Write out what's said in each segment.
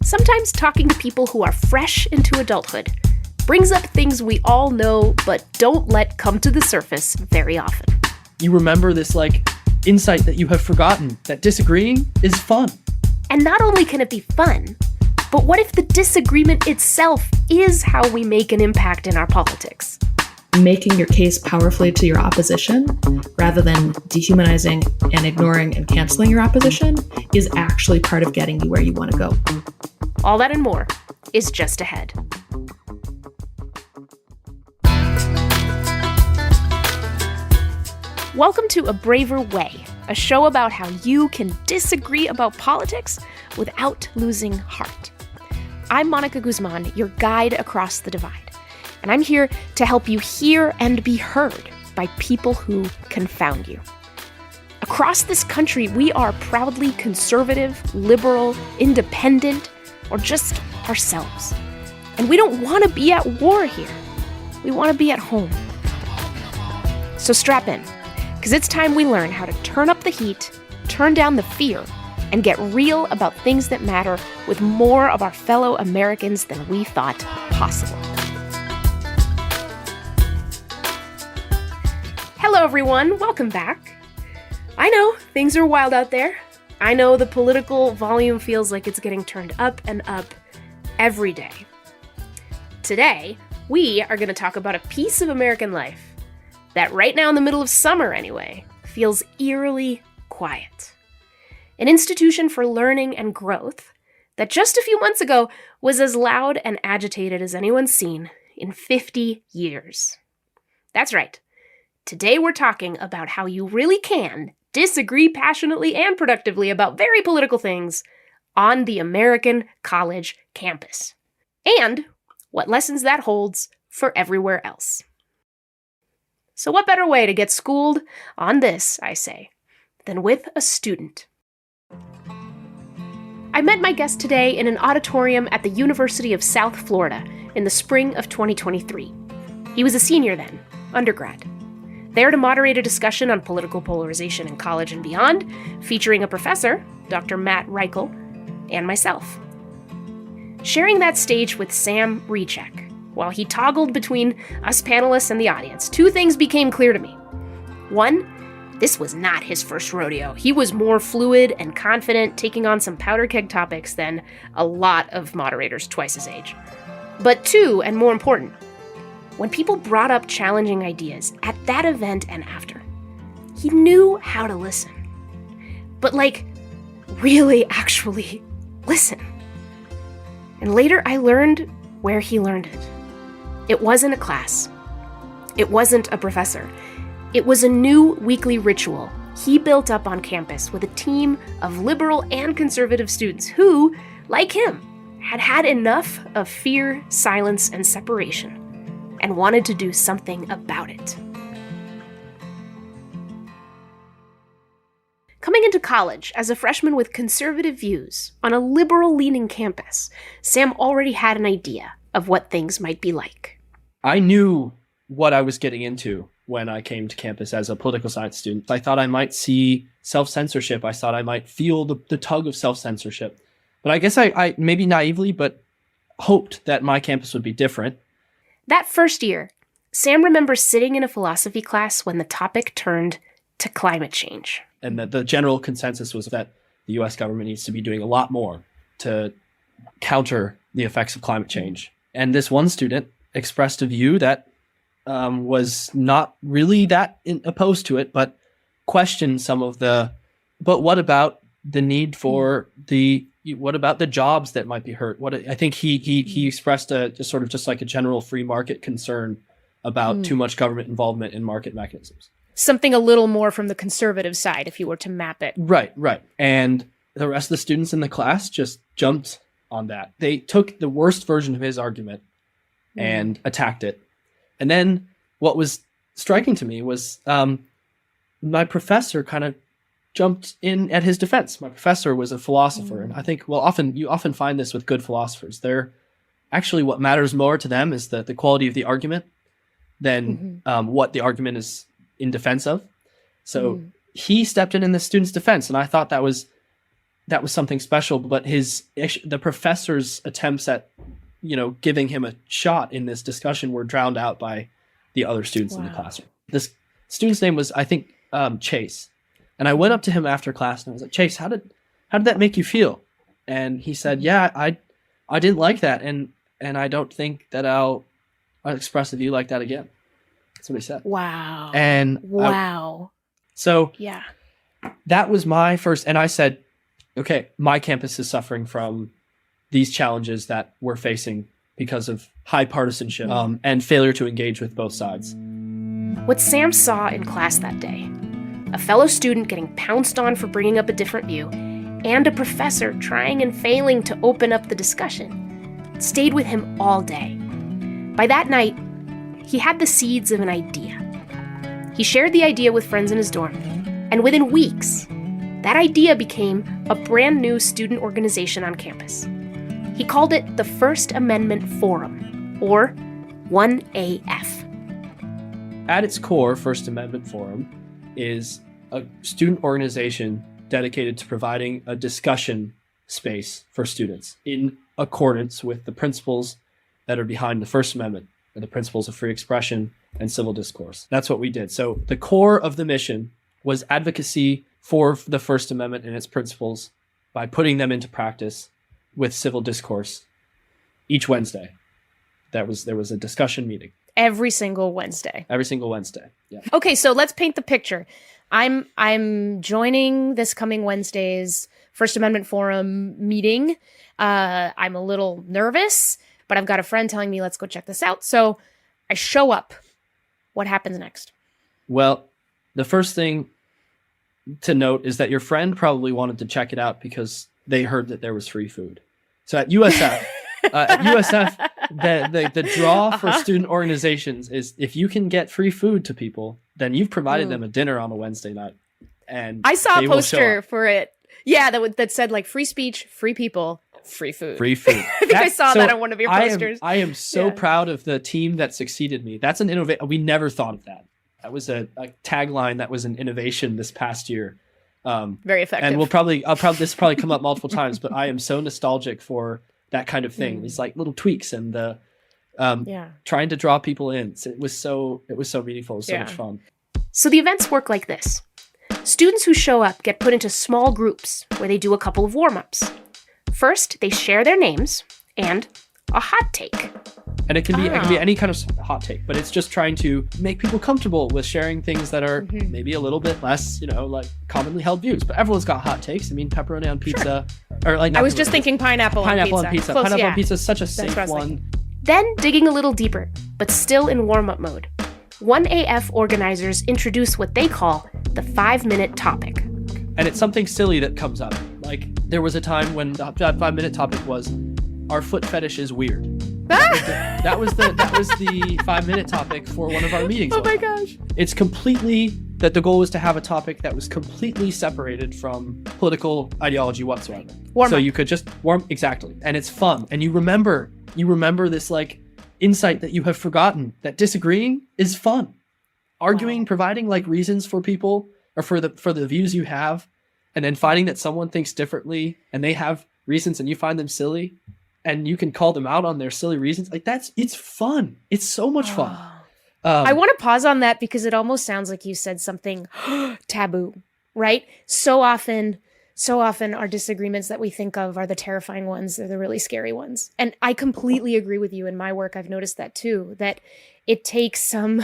Sometimes talking to people who are fresh into adulthood brings up things we all know but don't let come to the surface very often. You remember this, insight that you have forgotten, that disagreeing is fun. And not only can it be fun, but what if the disagreement itself is how we make an impact in our politics? Making your case powerfully to your opposition, rather than dehumanizing and ignoring and canceling your opposition, is actually part of getting you where you want to go. All that and more is just ahead. Welcome to A Braver Way, a show about how you can disagree about politics without losing heart. I'm Monica Guzman, your guide across the divide. And I'm here to help you hear and be heard by people who confound you. Across this country, we are proudly conservative, liberal, independent, or just ourselves. And we don't want to be at war here. We want to be at home. So strap in, because it's time we learn how to turn up the heat, turn down the fear, and get real about things that matter with more of our fellow Americans than we thought possible. Hello, everyone. Welcome back. I know things are wild out there. I know the political volume feels like it's getting turned up and up every day. Today, we are going to talk about a piece of American life that right now in the middle of summer anyway, feels eerily quiet. An institution for learning and growth that just a few months ago was as loud and agitated as anyone's seen in 50 years. That's right. Today we're talking about how you really can disagree passionately and productively about very political things on the American college campus, and what lessons that holds for everywhere else. So what better way to get schooled on this, I say, than with a student? I met my guest today in an auditorium at the University of South Florida in the spring of 2023. He was a senior then, undergrad. There to moderate a discussion on political polarization in college and beyond, featuring a professor, Dr. Sam Rechek, and myself. Sharing that stage with Sam Rechek, while he toggled between us panelists and the audience, two things became clear to me. One, this was not his first rodeo. He was more fluid and confident, taking on some powder keg topics than a lot of moderators twice his age. But two, and more important, when people brought up challenging ideas at that event and after, he knew how to listen. But really actually listen. And later I learned where he learned it. It wasn't a class. It wasn't a professor. It was a new weekly ritual he built up on campus with a team of liberal and conservative students who, like him, had had enough of fear, silence, and separation, and wanted to do something about it. Coming into college as a freshman with conservative views on a liberal-leaning campus, Sam already had an idea of what things might be like. I knew what I was getting into when I came to campus as a political science student. I thought I might see self-censorship. I thought I might feel the tug of self-censorship. But I guess I maybe naively, but hoped that my campus would be different. That first year, Sam remembers sitting in a philosophy class when the topic turned to climate change. And the general consensus was that the U.S. government needs to be doing a lot more to counter the effects of climate change. And this one student expressed a view that was not really that opposed to it, but questioned some of but what about the need for what about the jobs that might be hurt? I think he expressed just like a general free market concern about too much government involvement in market mechanisms. Something a little more from the conservative side, if you were to map it. Right. And the rest of the students in the class just jumped on that. They took the worst version of his argument and attacked it. And then what was striking to me was my professor kind of jumped in at his defense. My professor was a philosopher, and I think, you often find this with good philosophers. They're actually, what matters more to them is the quality of the argument than what the argument is in defense of. So he stepped in the student's defense, and I thought that was that was something special, but the professor's attempts at, giving him a shot in this discussion were drowned out by the other students in the classroom. This student's name was, I think, Chase. And I went up to him after class and I was like, Chase, how did that make you feel? And he said, yeah, I didn't like that. And I don't think that I'll express a view like that again. That's what he said. Wow. And wow. So yeah, that was my first, and I said, okay, my campus is suffering from these challenges that we're facing because of high partisanship and failure to engage with both sides. What Sam saw in class that day, a fellow student getting pounced on for bringing up a different view, and a professor trying and failing to open up the discussion, stayed with him all day. By that night, he had the seeds of an idea. He shared the idea with friends in his dorm, and within weeks, that idea became a brand new student organization on campus. He called it the First Amendment Forum, or 1AF. At its core, First Amendment Forum is a student organization dedicated to providing a discussion space for students in accordance with the principles that are behind the First Amendment, and the principles of free expression and civil discourse. That's what we did. So the core of the mission was advocacy for the First Amendment and its principles by putting them into practice with civil discourse each Wednesday. There was a discussion meeting. Every single Wednesday. Every single Wednesday. Yeah. Okay, so let's paint the picture. I'm joining this coming Wednesday's First Amendment Forum meeting. I'm a little nervous, but I've got a friend telling me, let's go check this out. So I show up. What happens next? Well, the first thing to note is that your friend probably wanted to check it out because they heard that there was free food. So at USF, the draw for student organizations is if you can get free food to people, then you've provided them a dinner on a Wednesday night. And I saw a poster for it. Yeah, that said like free speech, free people, free food. Free food. I think I saw that on one of your posters. I am so proud of the team that succeeded me. That's an innovation. We never thought of that. That was a tagline that was an innovation this past year. Very effective. And this will probably come up multiple times, but I am so nostalgic for that kind of thing. These like little tweaks and the trying to draw people in. So it was so meaningful. It was so much fun. So the events work like this. Students who show up get put into small groups where they do a couple of warm-ups. First, they share their names and a hot take. And it can be any kind of hot take, but it's just trying to make people comfortable with sharing things that are maybe a little bit less, like commonly held views. But everyone's got hot takes. I mean, pepperoni on pizza, or like I was just thinking pineapple on pizza. Close, pineapple on pizza is such a safe one. Then digging a little deeper, but still in warm-up mode, 1AF organizers introduce what they call the 5-minute topic. And it's something silly that comes up. Like there was a time when that 5-minute topic was, our foot fetish is weird. That was the 5-minute topic for one of our meetings. Oh my gosh. It's completely that the goal was to have a topic that was completely separated from political ideology whatsoever. So you could just exactly. And it's fun. And you remember this like insight that you have forgotten, that disagreeing is fun. Arguing, providing like reasons for people or for the views you have, and then finding that someone thinks differently and they have reasons and you find them silly. And you can call them out on their silly reasons. Like it's fun. It's so much fun. I want to pause on that because it almost sounds like you said something taboo, right? So often our disagreements that we think of are the terrifying ones. They're the really scary ones. And I completely agree with you. In my work, I've noticed that too, that it takes some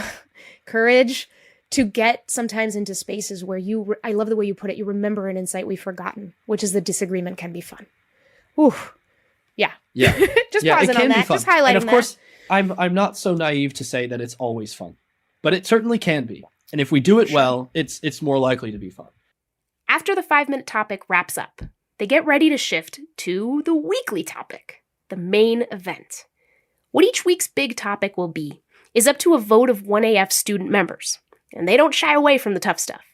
courage to get sometimes into spaces where I love the way you put it, you remember an insight we've forgotten, which is the disagreement can be fun. Ooh. Yeah. Just pausing on that. Just highlighting that. And of course, I'm not so naive to say that it's always fun, but it certainly can be. And if we do it well, it's more likely to be fun. After the 5-minute topic wraps up, they get ready to shift to the weekly topic, the main event. What each week's big topic will be is up to a vote of 1AF student members, and they don't shy away from the tough stuff.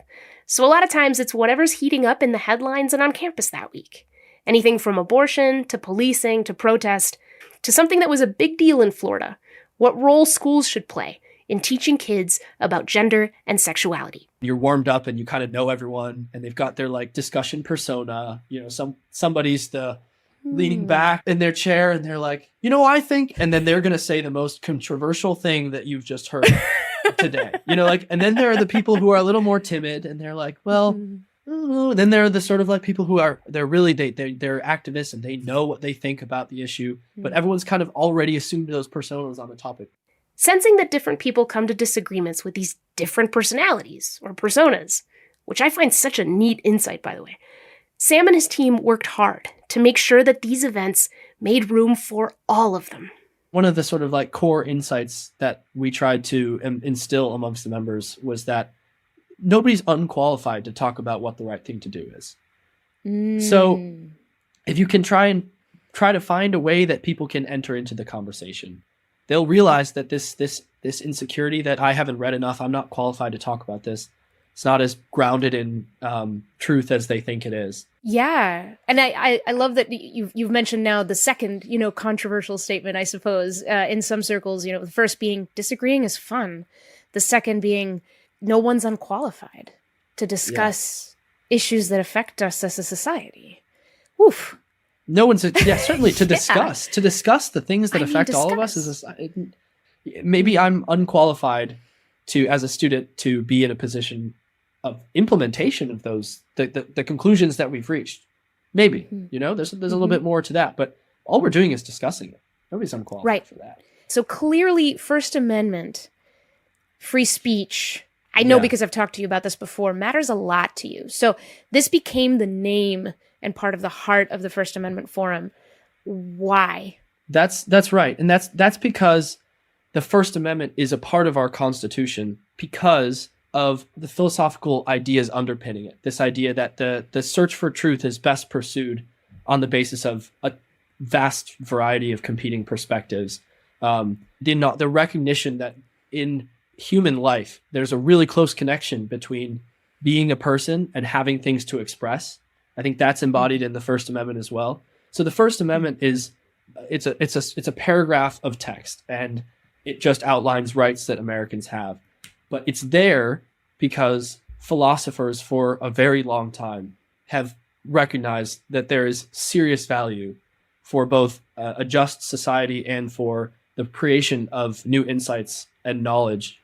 So a lot of times it's whatever's heating up in the headlines and on campus that week. Anything from abortion, to policing, to protest, to something that was a big deal in Florida, what role schools should play in teaching kids about gender and sexuality. You're warmed up and you kind of know everyone, and they've got their like discussion persona. Somebody's the leaning back in their chair and they're like, I think, and then they're going to say the most controversial thing that you've just heard today, and then there are the people who are a little more timid and they're like, well, then there are the sort of like people who are, they're activists and they know what they think about the issue, but everyone's kind of already assumed those personas on the topic. Sensing that different people come to disagreements with these different personalities or personas, which I find such a neat insight, by the way, Sam and his team worked hard to make sure that these events made room for all of them. One of the sort of like core insights that we tried to instill amongst the members was that nobody's unqualified to talk about what the right thing to do is. So if you can try to find a way that people can enter into the conversation, they'll realize that this insecurity that I haven't read enough, I'm not qualified to talk about this, it's not as grounded in truth as they think it is. Yeah. And I love that you've mentioned now the second, controversial statement, I suppose, in some circles, the first being disagreeing is fun. The second being no one's unqualified to discuss issues that affect us as a society. Oof. No one's, certainly to discuss, the things that affect all of us as a society. Maybe I'm unqualified as a student to be in a position of implementation of those, the conclusions that we've reached. Maybe, there's a little bit more to that, but all we're doing is discussing it. Nobody's unqualified for that. So clearly First Amendment, free speech, I know because I've talked to you about this before, matters a lot to you. So this became the name and part of the heart of the First Amendment Forum. Why? That's right. And that's because the First Amendment is a part of our Constitution because of the philosophical ideas underpinning it. This idea that the search for truth is best pursued on the basis of a vast variety of competing perspectives. The recognition that in human life, there's a really close connection between being a person and having things to express. I think that's embodied in the First Amendment as well. So the First Amendment it's a paragraph of text, and it just outlines rights that Americans have. But it's there because philosophers for a very long time have recognized that there is serious value for both a just society and for the creation of new insights and knowledge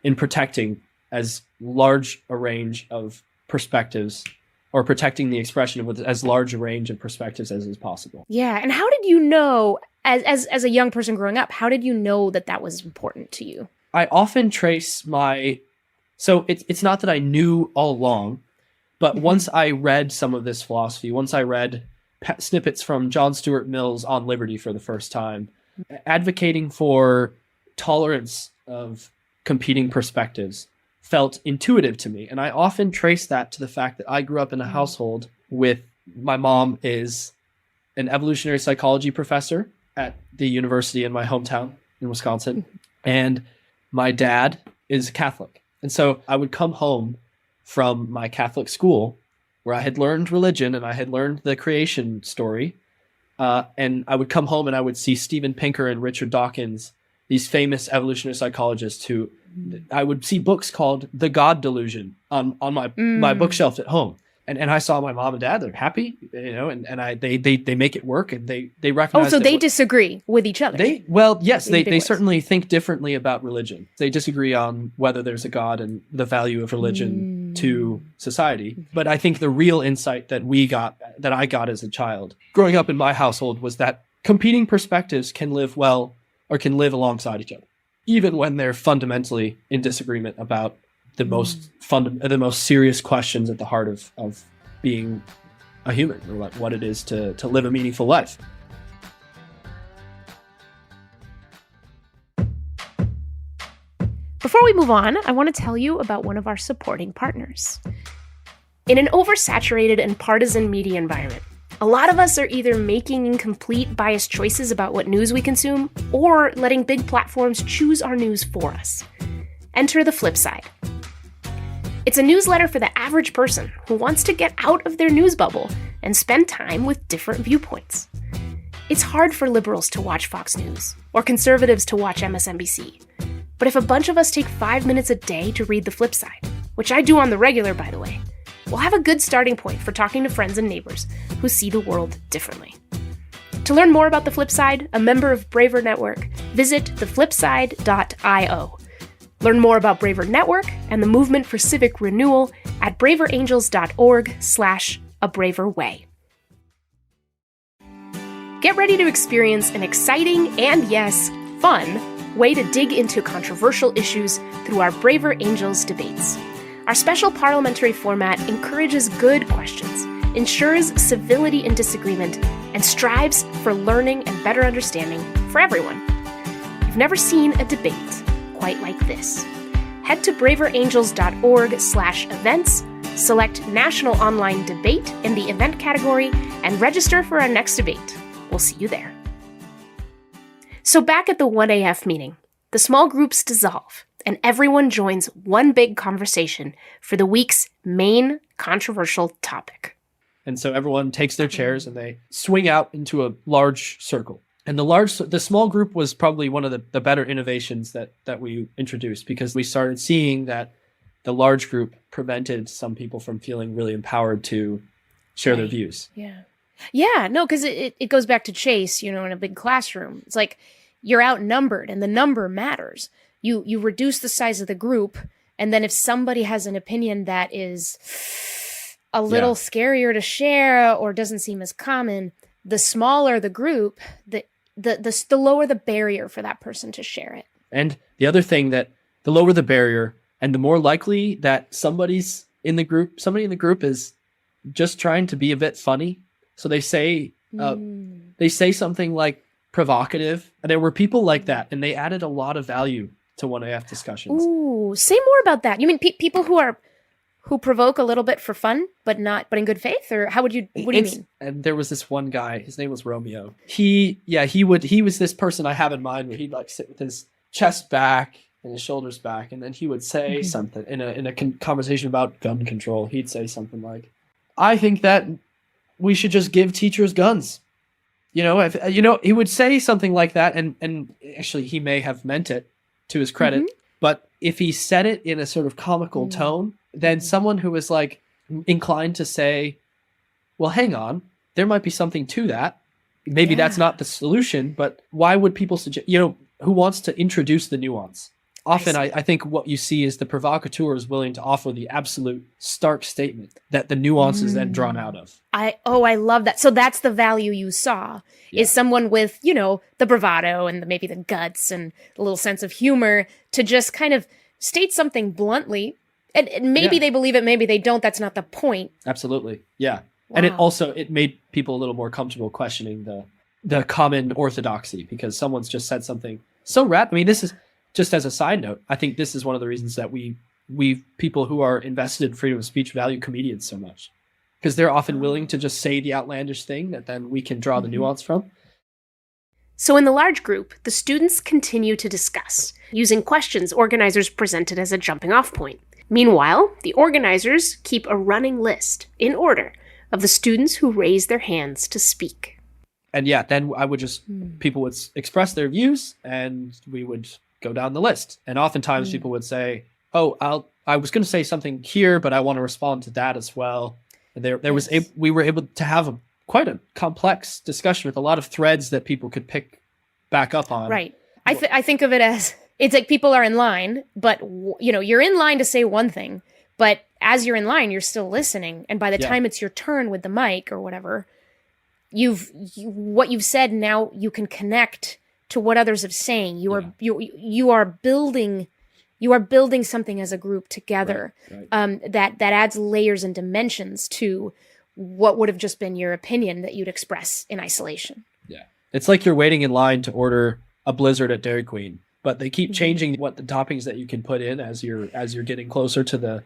in protecting as large a range of perspectives, or protecting the expression with as large a range of perspectives as is possible. Yeah. And how did you know, as a young person growing up, how did you know that was important to you? I often trace so it's not that I knew all along, but once I read some of this philosophy, once I read snippets from John Stuart Mill's On Liberty for the first time, advocating for tolerance of competing perspectives felt intuitive to me. And I often trace that to the fact that I grew up in a household with, my mom is an evolutionary psychology professor at the university in my hometown in Wisconsin, and my dad is Catholic. And so I would come home from my Catholic school where I had learned religion and I had learned the creation story. And I would come home and I would see Steven Pinker and Richard Dawkins, these famous evolutionary psychologists who I would see books called The God Delusion on my bookshelf at home. And I saw my mom and dad, they're happy, and they make it work, and they recognize. Oh, so they disagree with each other. They certainly think differently about religion. They disagree on whether there's a God and the value of religion to society. But I think the real insight that I got as a child growing up in my household was that competing perspectives can live well or can live alongside each other, even when they're fundamentally in disagreement about the most serious questions at the heart of being a human, or like what it is to live a meaningful life. Before we move on, I want to tell you about one of our supporting partners. In an oversaturated and partisan media environment, a lot of us are either making incomplete, biased choices about what news we consume, or letting big platforms choose our news for us. Enter the flip side. It's a newsletter for the average person who wants to get out of their news bubble and spend time with different viewpoints. It's hard for liberals to watch Fox News or conservatives to watch MSNBC. But if a bunch of us take 5 minutes a day to read the flip side, which I do on the regular, by the way, we'll have a good starting point for talking to friends and neighbors who see the world differently. To learn more about the flip side, a member of Braver Network, visit theflipside.io. Learn more about Braver Network and the movement for civic renewal at braverangels.org/abraverway. Get ready to experience an exciting and, yes, fun way to dig into controversial issues through our Braver Angels debates. Our special parliamentary format encourages good questions, ensures civility in disagreement, and strives for learning and better understanding for everyone. You've never seen a debate quite like this. Head to braverangels.org/events, select National Online Debate in the event category, and register for our next debate. We'll see you there. So back at the 1AF meeting, the small groups dissolve, and everyone joins one big conversation for the week's main controversial topic. And so everyone takes their chairs and they swing out into a large circle. And the small group was probably one of the better innovations that we introduced, because we started seeing that the large group prevented some people from feeling really empowered to share their views. Yeah, no, because it goes back to Chase, in a big classroom. It's like you're outnumbered and the number matters. You reduce the size of the group, and then if somebody has an opinion that is a little scarier to share or doesn't seem as common, the smaller the group, the lower the barrier for that person to share it. And the other thing, that the lower the barrier and the more likely that somebody in the group is just trying to be a bit funny. So they say something like provocative, and there were people like that, and they added a lot of value to 1AF discussions. Ooh, say more about that. You mean people who provoke a little bit for fun, but in good faith, or what do you mean? And there was this one guy, his name was Romeo. He was this person I have in mind where he'd like sit with his chest back and his shoulders back, and then he would say something in a conversation about gun control. He'd say something like, "I think that we should just give teachers guns." He would say something like that, and actually he may have meant it to his credit, but if he said it in a sort of comical tone, then someone who was like inclined to say, well, hang on, there might be something to that. Maybe that's not the solution, but why would people suggest, who wants to introduce the nuance? Often I think what you see is the provocateur is willing to offer the absolute stark statement that the nuance is then drawn out of. I love that. So that's the value you saw, is someone with, the bravado and maybe the guts and a little sense of humor to just kind of state something bluntly. And maybe they believe it, maybe they don't. That's not the point. Absolutely. Yeah. Wow. And it made people a little more comfortable questioning the common orthodoxy, because someone's just said something so rap. I mean, this is just as a side note, I think this is one of the reasons that we people who are invested in freedom of speech value comedians so much, because they're often willing to just say the outlandish thing that then we can draw the nuance from. So in the large group, the students continue to discuss, using questions organizers presented as a jumping off point. Meanwhile, the organizers keep a running list, in order, of the students who raise their hands to speak. And then I would people would express their views, and we would go down the list. And oftentimes people would say, oh, I was going to say something here, but I want to respond to that as well. And we were able to have quite a complex discussion with a lot of threads that people could pick back up on. Right. I think of it as, it's like people are in line, but you're in line to say one thing, but as you're in line, you're still listening. And by the time it's your turn with the mic or whatever, what you've said, now you can connect to what others are saying. You are building something as a group together. Right. That adds layers and dimensions to what would have just been your opinion that you'd express in isolation. Yeah. It's like you're waiting in line to order a Blizzard at Dairy Queen, but they keep changing what the toppings that you can put in as you're getting closer to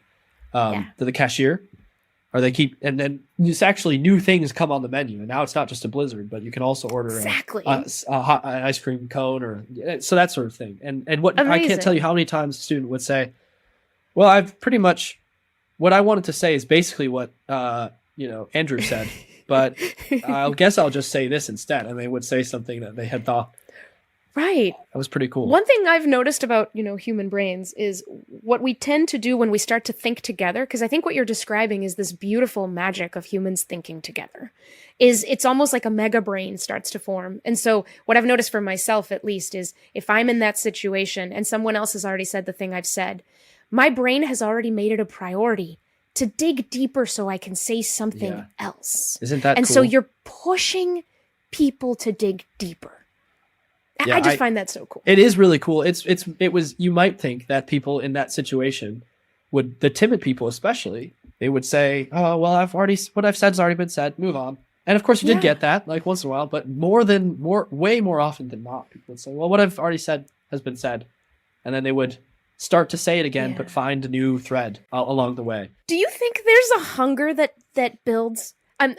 the cashier. Or and then it's actually new things come on the menu, and now it's not just a Blizzard, but you can also order an ice cream cone, or so that sort of thing. And what I can't tell you how many times a student would say, "Well, I've pretty much what I wanted to say is basically what Andrew said, but I guess I'll just say this instead." And they would say something that they had thought Right. That was pretty cool. One thing I've noticed about, human brains is what we tend to do when we start to think together, because I think what you're describing is this beautiful magic of humans thinking together, is it's almost like a mega brain starts to form. And so what I've noticed for myself, at least, is if I'm in that situation and someone else has already said the thing I've said, my brain has already made it a priority to dig deeper so I can say something else. Isn't that and cool? so you're pushing people to dig deeper. Yeah, I just find that so cool. It is really cool. You might think that people in that situation the timid people especially, they would say, oh, well, what I've said has already been said, move on. And of course you did get that, like, once in a while, but way more often than not, people would say, well, what I've already said has been said. And then they would start to say it again, but find a new thread along the way. Do you think there's a hunger that builds? I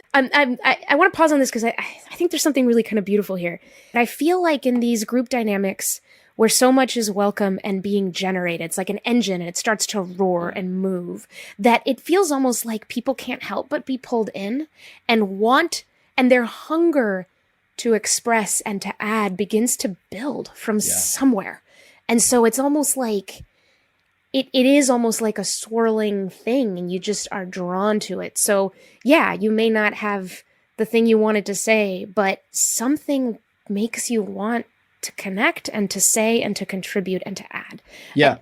want to pause on this because I think there's something really kind of beautiful here. And I feel like in these group dynamics where so much is welcome and being generated, it's like an engine and it starts to roar and move, that it feels almost like people can't help but be pulled in and their hunger to express and to add begins to build from somewhere. And so it's almost like it is almost like a swirling thing and you just are drawn to it. So yeah, you may not have the thing you wanted to say, but something makes you want to connect and to say and to contribute and to add. Yeah.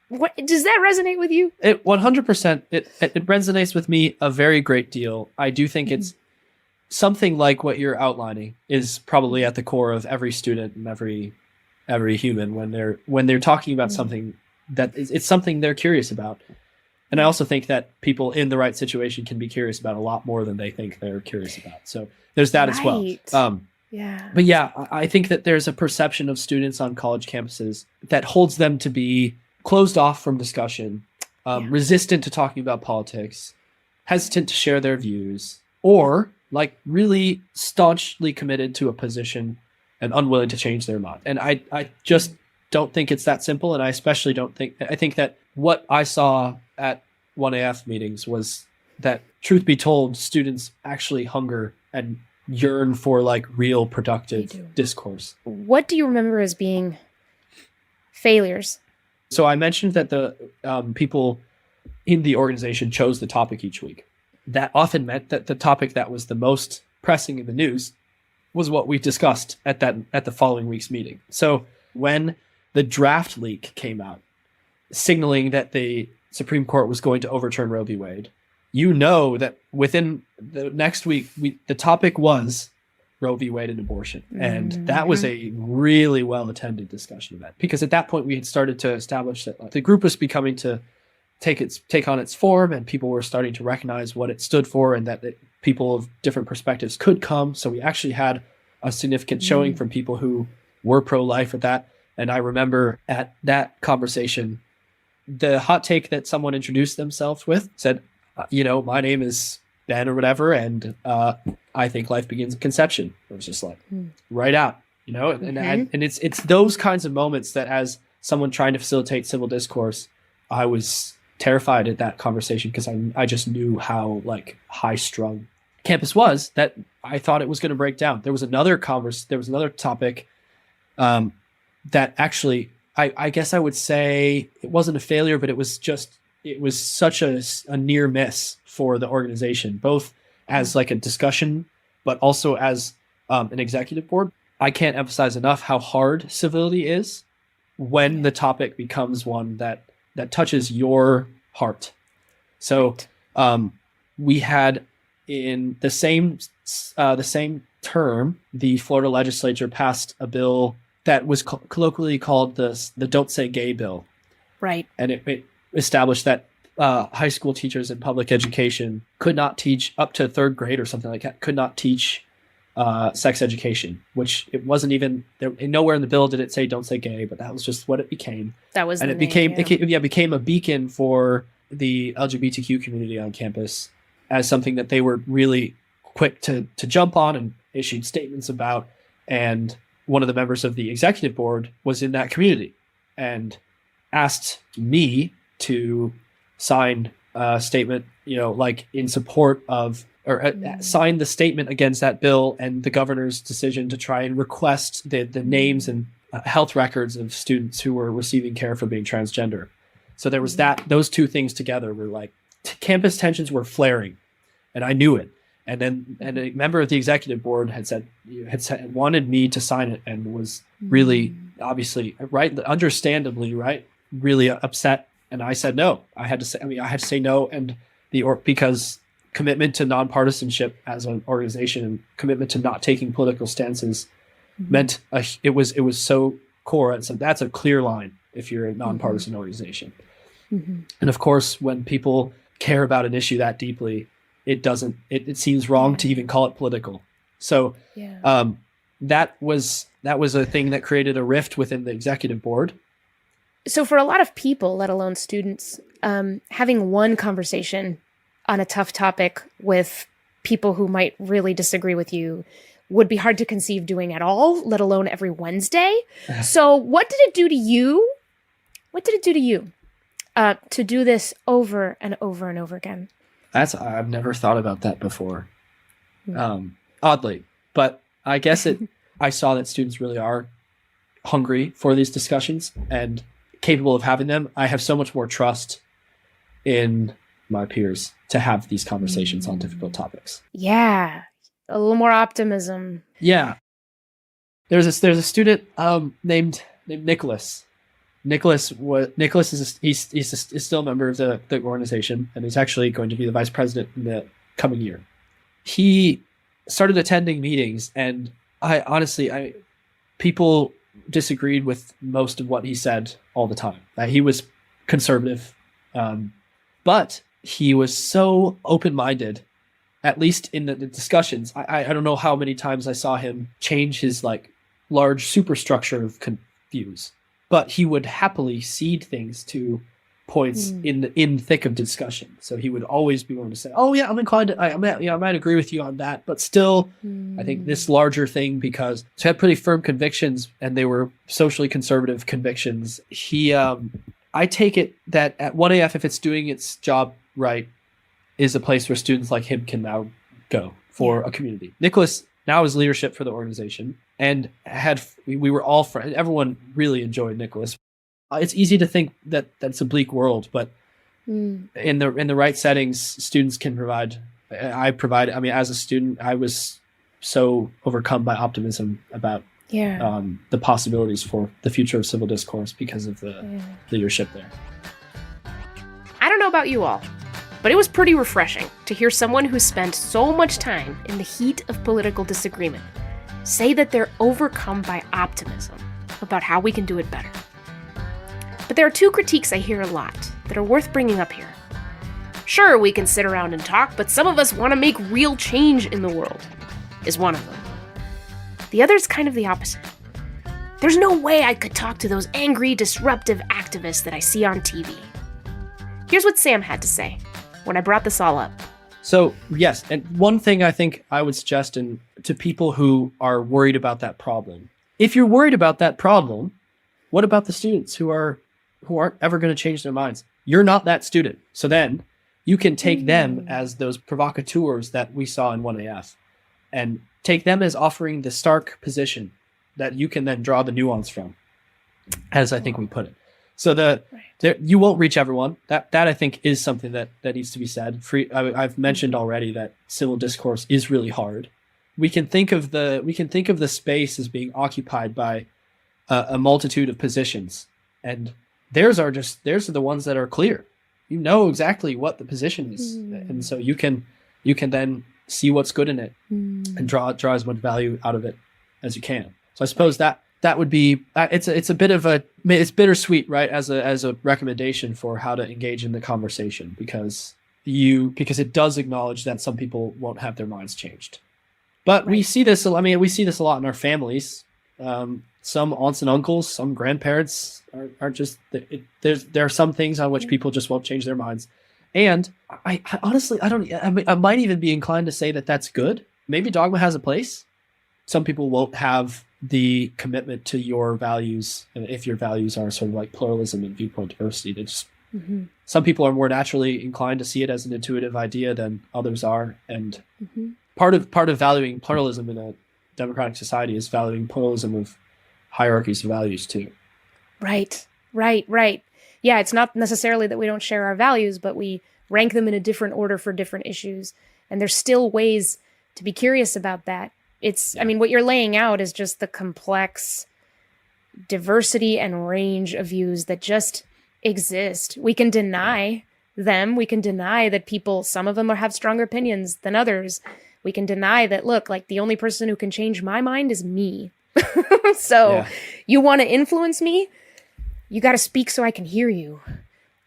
What does that resonate with you? It 100%. It resonates with me a very great deal. I do think it's something like what you're outlining is probably at the core of every student and every human when they're talking about something that it's something they're curious about. And I also think that people in the right situation can be curious about a lot more than they think they're curious about. So there's that as well. But yeah, I think that there's a perception of students on college campuses that holds them to be closed off from discussion, resistant to talking about politics, hesitant to share their views, or like really staunchly committed to a position and unwilling to change their mind. And I just don't think it's that simple. And I especially I think that what I saw at 1AF meetings was that, truth be told, students actually hunger and yearn for like real productive discourse. What do you remember as being failures? So I mentioned that the people in the organization chose the topic each week. That often meant that the topic that was the most pressing in the news was what we discussed at the following week's meeting. So when the draft leak came out, signaling that the Supreme Court was going to overturn Roe v. Wade, you know that within the next week, the topic was Roe v. Wade and abortion. And that was a really well-attended discussion of that. Because at that point, we had started to establish that the group was becoming to take on its form, and people were starting to recognize what it stood for, and that people of different perspectives could come. So we actually had a significant showing from people who were pro-life at that. And I remember at that conversation, the hot take that someone introduced themselves with said, my name is Ben or whatever, and I think life begins at conception. It was just like, right out, and it's those kinds of moments that, as someone trying to facilitate civil discourse, I was terrified at that conversation because I just knew how like high strung campus was, that I thought it was going to break down. There was another topic that actually, I guess I would say it wasn't a failure, but it was such a near miss for the organization, both as like a discussion, but also as an executive board. I can't emphasize enough how hard civility is when the topic becomes one that touches your heart. So we had in the same term, the Florida legislature passed a bill that was colloquially called the Don't Say Gay bill. Right. And it established that high school teachers in public education could not teach up to third grade or something like that, could not teach sex education, which it wasn't even there. Nowhere in the bill did it say "Don't say gay," but that was just what it became. That was, and it became a beacon for the LGBTQ community on campus as something that they were really quick to jump on and issued statements about. And one of the members of the executive board was in that community and asked me to sign a statement, like in support of signed the statement against that bill and the governor's decision to try and request the names and health records of students who were receiving care for being transgender. So there was those two things together were like campus tensions were flaring, and I knew it. And a member of the executive board had wanted me to sign it and was really obviously understandably really upset. And I said no. I had to say no, and because commitment to nonpartisanship as an organization and commitment to not taking political stances meant it was so core. And so that's a clear line if you're a nonpartisan organization. And of course, when people care about an issue that deeply, it seems wrong to even call it political. So that was a thing that created a rift within the executive board. So for a lot of people, let alone students, having one conversation on a tough topic with people who might really disagree with you would be hard to conceive doing at all, let alone every Wednesday. So what did it do to you? To do this over and over and over again? I've never thought about that before. Oddly, but I guess I saw that students really are hungry for these discussions and capable of having them. I have so much more trust in my peers to have these conversations on difficult topics. Yeah. A little more optimism. Yeah. There's a student named Nicholas. Nicholas is he's still a member of the organization, and he's actually going to be the vice president in the coming year. He started attending meetings, and people disagreed with most of what he said all the time. He was conservative, but he was so open-minded, at least in the discussions. I don't know how many times I saw him change his large superstructure of views, but he would happily cede things to points in thick of discussion. So he would always be willing to say, "Oh yeah, I'm inclined to, I might agree with you on that, but still, I think this larger thing," because he had pretty firm convictions, and they were socially conservative convictions. I take it that at 1AF, if it's doing its job right, is a place where students like him can now go for a community. Nicholas now is leadership for the organization, and we were all friends. Everyone really enjoyed Nicholas. It's easy to think that that's a bleak world, but in the right settings, students can provide. I mean, as a student, I was so overcome by optimism about the possibilities for the future of civil discourse because of the leadership there. I don't know about you all, but it was pretty refreshing to hear someone who spent so much time in the heat of political disagreement say that they're overcome by optimism about how we can do it better. But there are two critiques I hear a lot that are worth bringing up here. Sure, we can sit around and talk, but some of us want to make real change in the world, is one of them. The other is kind of the opposite. There's no way I could talk to those angry, disruptive activists that I see on TV. Here's what Sam had to say when I brought this all up. So, yes, and one thing I think I would suggest to people who are worried about that problem. If you're worried about that problem, what about the students who aren't ever going to change their minds? You're not that student. So then you can take them as those provocateurs that we saw in 1AF and take them as offering the stark position that you can then draw the nuance from, as I think we put it. So you won't reach everyone. That I think is something that needs to be said. I've mentioned already that civil discourse is really hard. We can think of the space as being occupied by a multitude of positions, and theirs are the ones that are clear. You know exactly what the position is, and so you can then see what's good in it and draw as much value out of it as you can. So I suppose that would be it's a bit of it's bittersweet, right, as a recommendation for how to engage in the conversation, because it does acknowledge that some people won't have their minds changed. But we see this. I mean, we see this a lot in our families. Some aunts and uncles, some grandparents are just there are some things on which people just won't change their minds. And I honestly, I might even be inclined to say that that's good. Maybe dogma has a place. Some people won't have the commitment to your values, and if your values are sort of like pluralism and viewpoint diversity, Mm-hmm. Some people are more naturally inclined to see it as an intuitive idea than others are. And part of valuing pluralism in a democratic society is valuing pluralism of hierarchies of values too. Right. Yeah, it's not necessarily that we don't share our values, but we rank them in a different order for different issues. And there's still ways to be curious about that. I mean, what you're laying out is just the complex diversity and range of views that just exist. We can deny them. We can deny that some of them have stronger opinions than others. We can deny that, look, like the only person who can change my mind is me. So you want to influence me? You got to speak so I can hear you.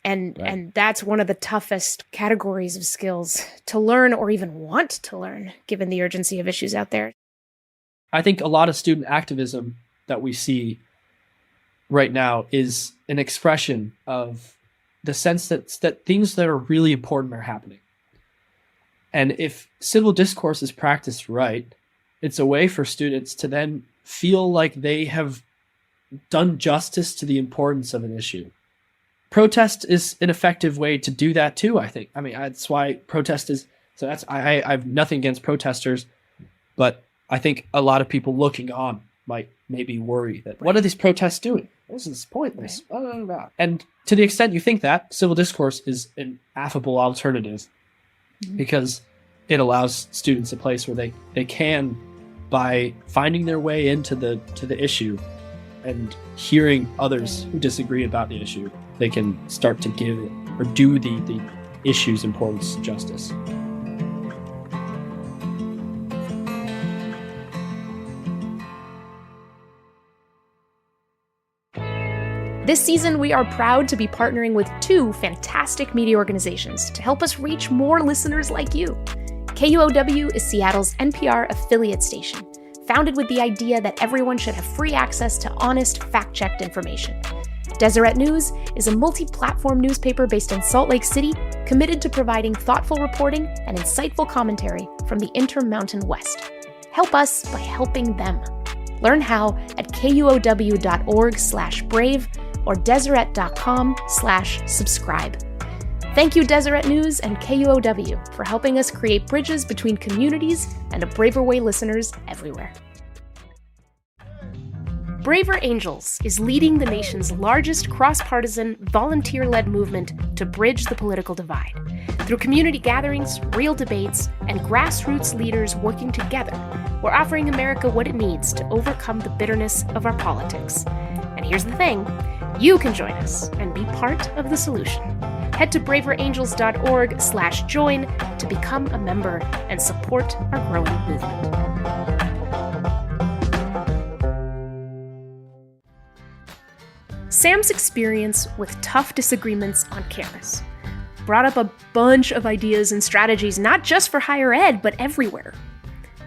And that's one of the toughest categories of skills to learn or even want to learn, given the urgency of issues out there. I think a lot of student activism that we see right now is an expression of the sense that things that are really important are happening. And if civil discourse is practiced right, it's a way for students to then feel like they have done justice to the importance of an issue. Protest is an effective way to do that too, I think. I mean, that's why protest is, so that's, I have nothing against protesters, but I think a lot of people looking on might maybe worry that, what are these protests doing? This is pointless. Right. And to the extent you think that, civil discourse is an affable alternative because it allows students a place where they can, by finding their way into the issue and hearing others who disagree about the issue, they can start to give or do the issue's importance justice. This season, we are proud to be partnering with two fantastic media organizations to help us reach more listeners like you. KUOW is Seattle's NPR affiliate station, founded with the idea that everyone should have free access to honest, fact-checked information. Deseret News is a multi-platform newspaper based in Salt Lake City, committed to providing thoughtful reporting and insightful commentary from the Intermountain West. Help us by helping them. Learn how at kuow.org/brave or deseret.com/subscribe. Thank you, Deseret News and KUOW, for helping us create bridges between communities and a Braver Way listeners everywhere. Braver Angels is leading the nation's largest cross-partisan, volunteer-led movement to bridge the political divide. Through community gatherings, real debates, and grassroots leaders working together, we're offering America what it needs to overcome the bitterness of our politics. And here's the thing, you can join us and be part of the solution. Head to braverangels.org/join to become a member and support our growing movement. Sam's experience with tough disagreements on campus brought up a bunch of ideas and strategies, not just for higher ed, but everywhere.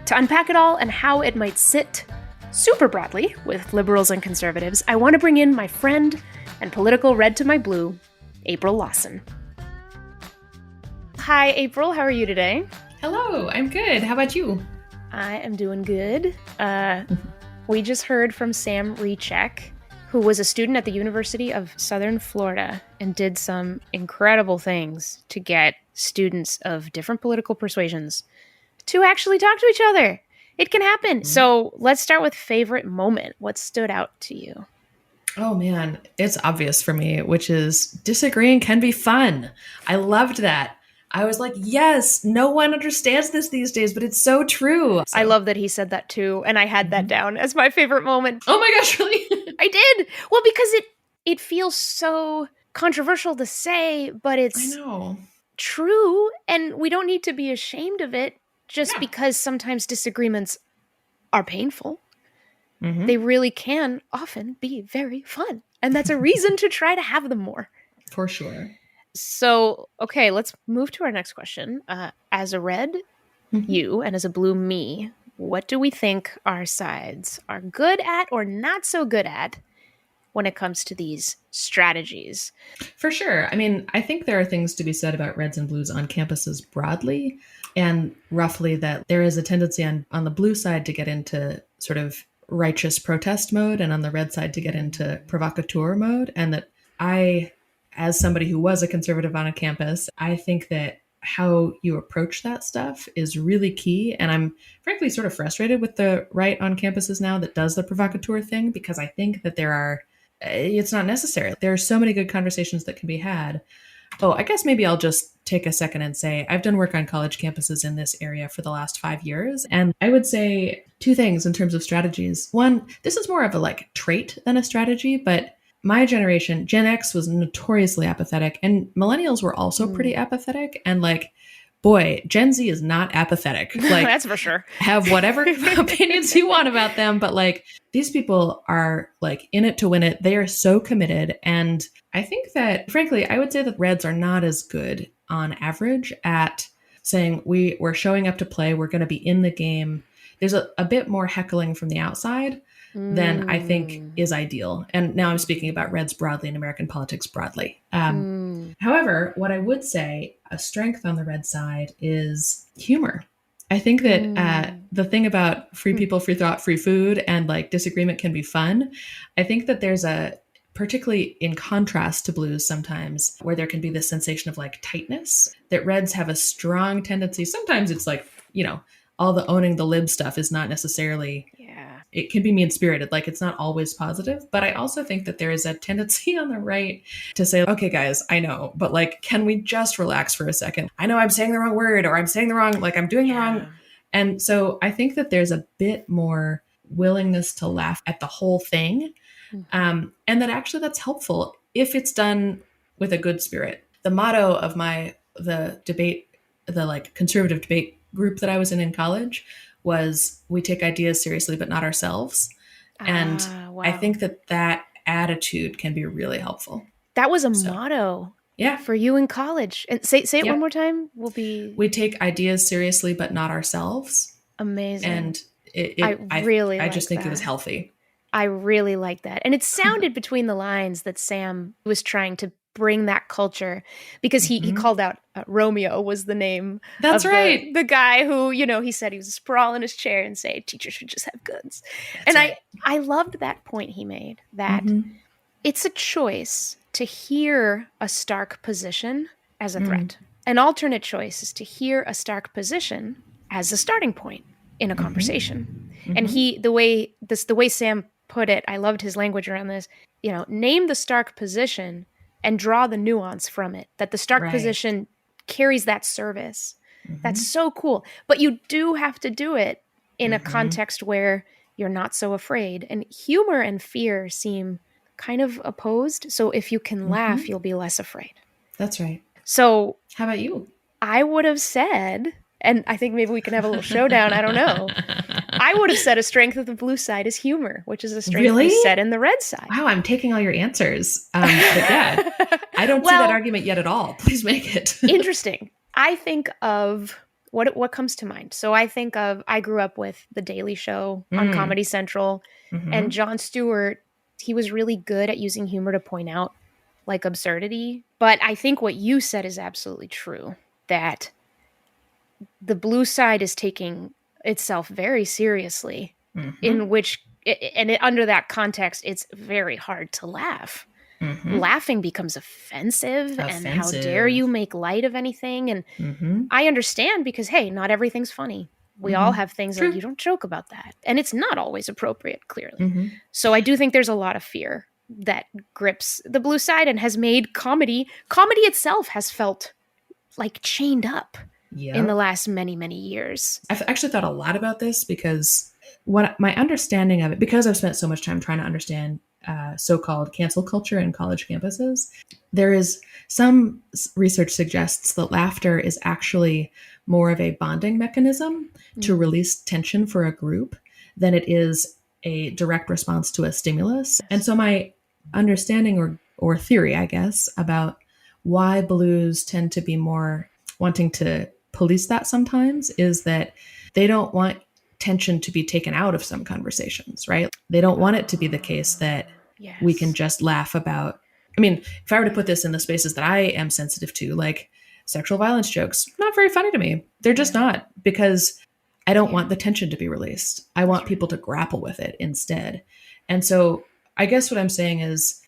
To unpack it all and how it might sit super broadly with liberals and conservatives, I want to bring in my friend and political red to my blue, April Lawson. Hi, April. How are you today? Hello, I'm good. How about you? I am doing good. We just heard from Sam Rechek, who was a student at the University of Southern Florida and did some incredible things to get students of different political persuasions to actually talk to each other. It can happen. So let's start with favorite moment. What stood out to you? Oh man, it's obvious for me, which is disagreeing can be fun. I loved that. I was like, yes, no one understands this these days, but it's so true. I love that he said that too, and I had that down as my favorite moment. Oh my gosh, really? I did. Well, because it feels so controversial to say, but it's true, and we don't need to be ashamed of it just because sometimes disagreements are painful. Mm-hmm. They really can often be very fun, and that's a reason to try to have them more. For sure. So, okay, let's move to our next question. As a red you and as a blue me, what do we think our sides are good at or not so good at when it comes to these strategies? For sure. I mean, I think there are things to be said about reds and blues on campuses broadly, and roughly that there is a tendency on the blue side to get into sort of righteous protest mode and on the red side to get into provocateur mode, and that I as somebody who was a conservative on a campus, I think that how you approach that stuff is really key. And I'm frankly sort of frustrated with the right on campuses now that does the provocateur thing, because I think that it's not necessary. There are so many good conversations that can be had. Oh, I guess maybe I'll just take a second and say I've done work on college campuses in this area for the last 5 years. And I would say two things in terms of strategies. One, this is more of a trait than a strategy, but my generation, Gen X, was notoriously apathetic, and millennials were also pretty apathetic. And boy, Gen Z is not apathetic. That's for sure. Have whatever opinions you want about them, but these people are in it to win it. They are so committed. And I think that, frankly, I would say that Reds are not as good on average at saying we're showing up to play. We're going to be in the game. There's a bit more heckling from the outside than I think is ideal. And now I'm speaking about Reds broadly and American politics broadly. However, what I would say a strength on the Red side is humor. I think that the thing about free people, free thought, free food, and disagreement can be fun. I think that there's particularly in contrast to blues sometimes, where there can be this sensation of tightness, that Reds have a strong tendency. Sometimes it's all the owning the lib stuff is not necessarily, it can be mean-spirited. It's not always positive. But I also think that there is a tendency on the right to say, okay, guys, I know, but can we just relax for a second? I know I'm saying the wrong word, or I'm saying the wrong, I'm doing the wrong. And so I think that there's a bit more willingness to laugh at the whole thing. And that actually that's helpful if it's done with a good spirit. The motto of the debate, the conservative debate group that I was in college was, we take ideas seriously, but not ourselves. And wow. I think that attitude can be really helpful. That was a motto for you in college. And say it one more time. We take ideas seriously, but not ourselves. Amazing. And I just think it was healthy. I really like that. And it sounded between the lines that Sam was trying to bring that culture, because he called out Romeo was the name. That's of right. The guy who, he said he was sprawl in his chair and say, teachers should just have guns. That's right. I loved that point he made, that it's a choice to hear a stark position as a threat. An alternate choice is to hear a stark position as a starting point in a conversation. And the way Sam put it, I loved his language around this, name the stark position and draw the nuance from it, that the stark position carries that service. That's so cool. But you do have to do it in a context where you're not so afraid. And humor and fear seem kind of opposed. So if you can laugh, you'll be less afraid. That's right. So how about you? I would have said, and I think maybe we can have a little showdown, I don't know. I would have said a strength of the blue side is humor, which is a strength we said in the red side. Wow, I'm taking all your answers. But yeah, I don't see that argument yet at all. Please make it. Interesting. I think of what comes to mind. So I grew up with The Daily Show on Comedy Central, and Jon Stewart, he was really good at using humor to point out absurdity. But I think what you said is absolutely true, that the blue side is taking itself very seriously, in which, under that context, it's very hard to laugh. Laughing becomes offensive, and how dare you make light of anything? And I understand, because, hey, not everything's funny. We all have things that you don't joke about that. And it's not always appropriate, clearly. So I do think there's a lot of fear that grips the blue side and has made comedy itself has felt chained up in the last many, many years. I've actually thought a lot about this, because what my understanding of it, because I've spent so much time trying to understand so-called cancel culture in college campuses, there is some research suggests that laughter is actually more of a bonding mechanism to release tension for a group than it is a direct response to a stimulus. And so my understanding or theory, I guess, about why blues tend to be more wanting to police that sometimes is that they don't want tension to be taken out of some conversations, right? They don't want it to be the case that we can just laugh about. I mean, if I were to put this in the spaces that I am sensitive to, sexual violence jokes, not very funny to me. They're just not, because I don't want the tension to be released. I want people to grapple with it instead. And so I guess what I'm saying is,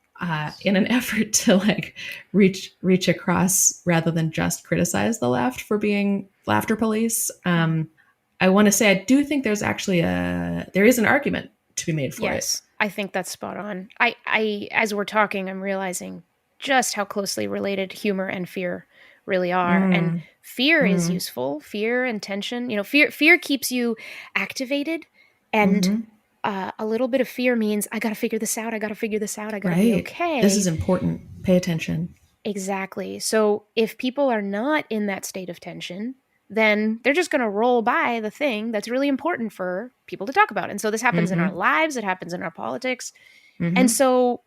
in an effort to like reach across rather than just criticize the left for being laughter police. I want to say I do think there's actually there is an argument to be made for it. Yes, I think that's spot on. I as we're talking, I'm realizing just how closely related humor and fear really are. And fear is useful. Fear and tension, fear keeps you activated, and a little bit of fear means I got to figure this out. I got to figure this out. I got to be okay. This is important. Pay attention. Exactly. So if people are not in that state of tension, then they're just going to roll by the thing that's really important for people to talk about. And so this happens in our lives. It happens in our politics. And so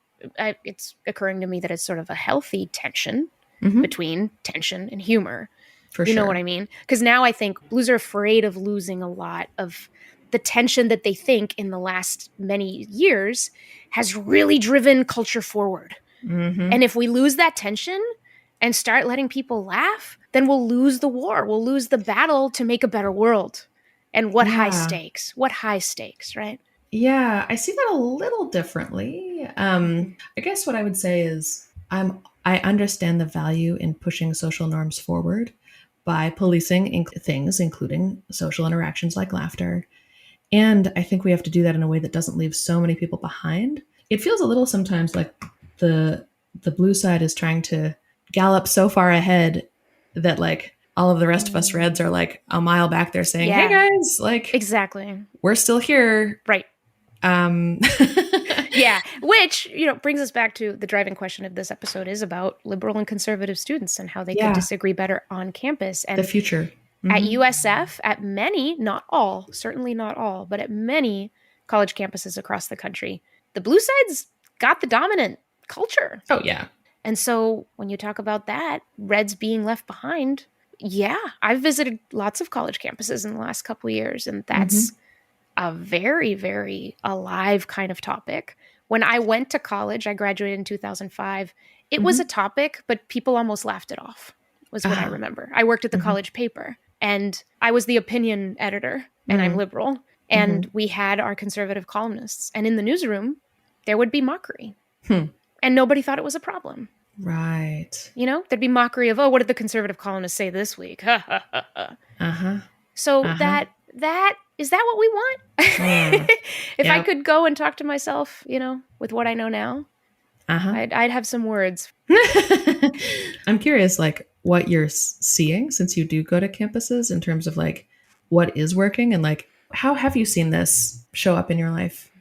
it's occurring to me that it's sort of a healthy tension between tension and humor. For you sure. know what I mean? Because now I think blues are afraid of losing a lot of the tension that they think in the last many years has really driven culture forward. And if we lose that tension and start letting people laugh, then we'll lose the war. We'll lose the battle to make a better world. And what high stakes, right? Yeah, I see that a little differently. I guess what I would say is I understand the value in pushing social norms forward by policing things, including social interactions like laughter. And I think we have to do that in a way that doesn't leave so many people behind. It feels a little sometimes like the blue side is trying to gallop so far ahead that like all of the rest of us reds are like a mile back there saying, hey guys, like exactly, we're still here. Right. Yeah. Which, brings us back to the driving question of this episode is about liberal and conservative students and how they could disagree better on campus. And the future. At USF, at many, not all, certainly not all, but at many college campuses across the country, the blue side's got the dominant culture. Oh, yeah. And so when you talk about that, reds being left behind, I've visited lots of college campuses in the last couple of years, and that's a very, very alive kind of topic. When I went to college, I graduated in 2005. It was a topic, but people almost laughed it off, was what I remember. I worked at the college paper, and I was the opinion editor, and I'm liberal, and we had our conservative columnists. And in the newsroom, there would be mockery. And nobody thought it was a problem. Right. There'd be mockery of, what did the conservative columnists say this week? So that is that what we want? If I could go and talk to myself, with what I know now, I'd have some words. I'm curious, like, what you're seeing since you do go to campuses in terms of like what is working and like how have you seen this show up in your life?